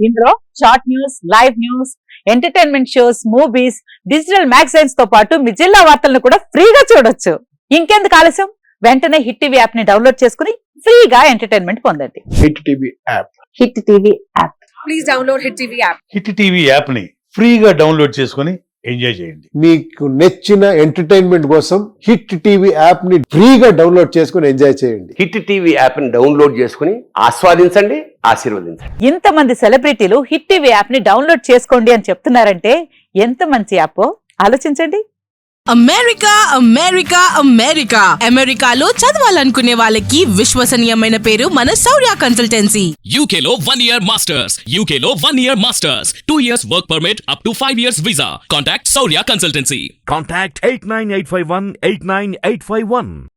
ఇందులో short news, live news, entertainment shows, movies, digital magazines తో పాటు మీ జిల్లా వార్తలను కూడా ఫ్రీగా చూడొచ్చు. ఇంకెందుకు ఆలస్యం, వెంటనే హిట్ టీవీ యాప్ ని డౌన్లోడ్ చేసుకుని ఫ్రీగా ఎంటర్టైన్మెంట్ పొందండి. Hit TV app. Hit TV app. Please download hit TV app. Hit TV app ని ఫ్రీగా డౌన్లోడ్ చేసుకుని ఎంజాయ్ చేయండి. మీకు నచ్చిన ఎంటర్టైన్మెంట్ కోసం హిట్ టీవీ యాప్ ని ఫ్రీగా డౌన్లోడ్ చేసుకుని ఎంజాయ్ చేయండి. హిట్ టీవీ యాప్ ని డౌన్లోడ్ చేసుకుని ఆస్వాదించండి, ఆశీర్వదించండి. ఇంతమంది సెలబ్రిటీలు హిట్ టీవీ యాప్ ని డౌన్లోడ్ చేసుకోండి అని చెప్తున్నారంటే ఎంత మంచి యాప్ ఆలోచించండి. అమెరికా అమెరికా అమెరికా అమెరికాలో చదవాలనుకునే వాళ్ళకి విశ్వసనీయమైన పేరు మన శౌర్య కన్సల్టెన్సీ. UK లో 1 year masters, UK లో 1 year masters, 2 years work permit up to 5 years visa. Contact Shaurya Consultancy. Contact 89851 89851.